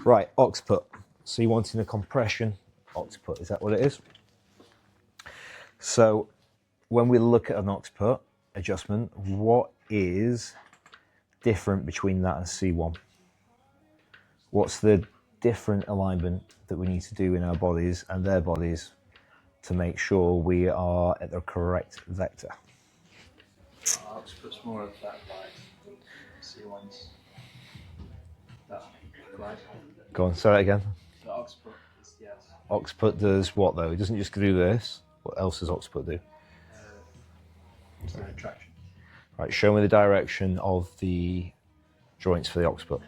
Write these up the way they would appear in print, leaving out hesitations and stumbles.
Right, occiput. So you're wanting a compression occiput, is that what it is? So when we look at an occiput adjustment, what is different between that and C1? What's the different alignment that we need to do in our bodies and their bodies to make sure we are at the correct vector? Occiput's more of that right. C1's that right. Go on, say that again. The occiput is yes. Occiput does what though? It doesn't just do this. What else does occiput do? It's the retraction. Right, show me the direction of the joints for the occiput.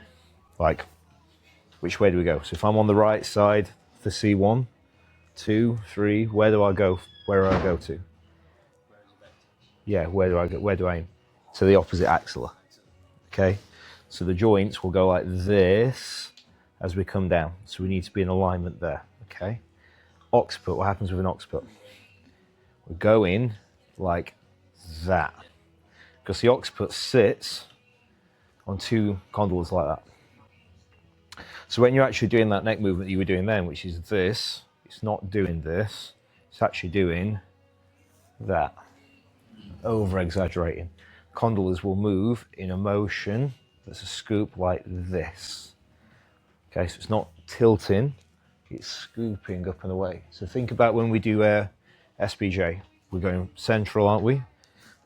Like, which way do we go? So if I'm on the right side for C1, 2, 3, where do I go? Where do I go to? Yeah, where do I go? Where do I aim? To the opposite axilla. Okay, so the joints will go like this as we come down. So we need to be in alignment there. Okay, occiput. What happens with an occiput? We go in like that because the occiput sits on two condyles like that. So when you're actually doing that neck movement that you were doing then, which is this, it's not doing this, it's actually doing that. Over exaggerating. Condyles will move in a motion that's a scoop like this. Okay, so it's not tilting, it's scooping up and away. So think about when we do SBJ, we're going central, aren't we?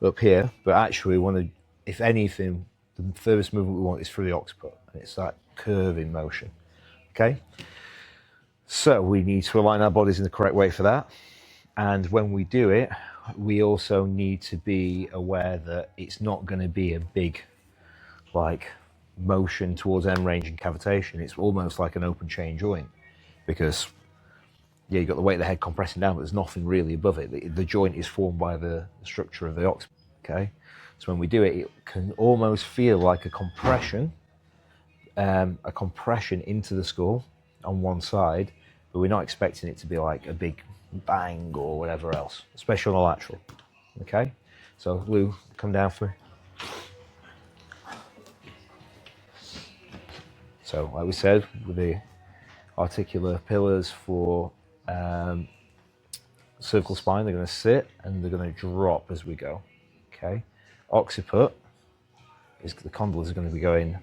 Up here, but actually we want to, if anything, the furthest movement we want is through the occiput, and it's that curving motion. Okay, so we need to align our bodies in the correct way for that, and when we do it, we also need to be aware that it's not going to be a big like motion towards end range and cavitation. It's almost like an open chain joint because yeah, you've got the weight of the head compressing down, but there's nothing really above it. The joint is formed by the structure of the occiput. Okay, so when we do it, it can almost feel like a compression into the skull on one side, but we're not expecting it to be like a big bang or whatever else, especially on the lateral. Okay, so Lou, come down for me. So like we said, with the articular pillars for cervical spine, they're going to sit and they're going to drop as we go. Okay, occiput is the condyles are going to be going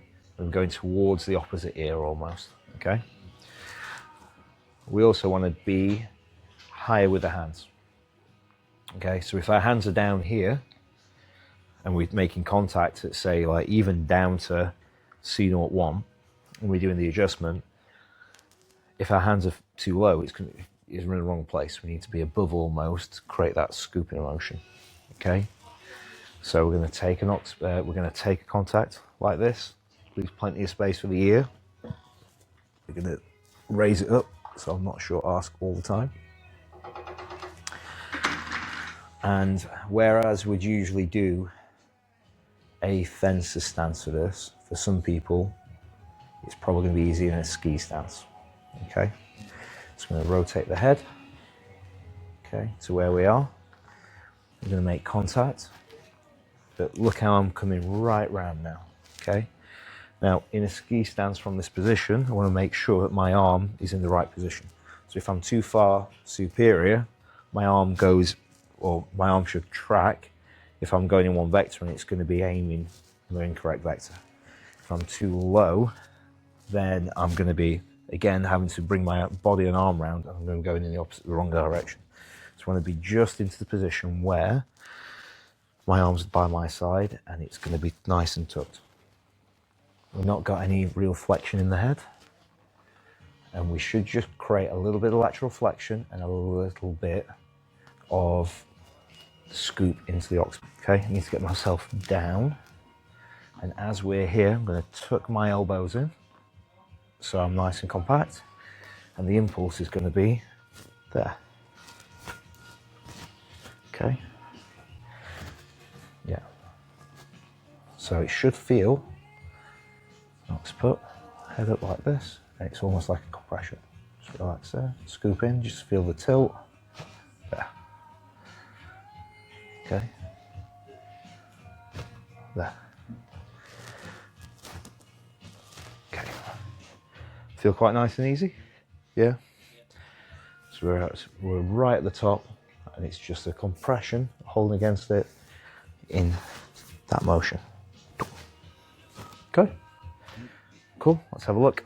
towards the opposite ear almost. Okay, we also want to be higher with the hands. Okay, so if our hands are down here and we're making contact at say like even down to C01 and we're doing the adjustment, if our hands are too low, it's in the wrong place. We need to be above almost to create that scooping motion. Okay, so we're going to take a contact like this, leaves plenty of space for the ear. We're going to raise it up so I'm not short ask all the time. And whereas we'd usually do a fencer stance for this, for some people, it's probably going to be easier in a ski stance. Okay, so I'm going to rotate the head, okay, to where we are. I'm going to make contact, but look how I'm coming right round now, okay? Now, in a ski stance from this position, I want to make sure that my arm is in the right position. So if I'm too far superior, my arm should track if I'm going in one vector, and it's going to be aiming in the incorrect vector. If I'm too low, then I'm going to be, again, having to bring my body and arm round, and I'm going to go in the wrong direction. So I want to be just into the position where my arm's by my side, and it's going to be nice and tucked. We've not got any real flexion in the head, and we should just create a little bit of lateral flexion and a little bit of scoop into the occiput. Okay, I need to get myself down, and as we're here, I'm going to tuck my elbows in so I'm nice and compact, and the impulse is going to be there. Okay, yeah, so it should feel occiput, head up like this, and it's almost like a compression. Just relax there, scoop in, just feel the tilt there. Okay, there. Okay, Feel quite nice and easy? Yeah? So we're right at the top, and it's just a compression holding against it in that motion. Okay, cool, let's have a look.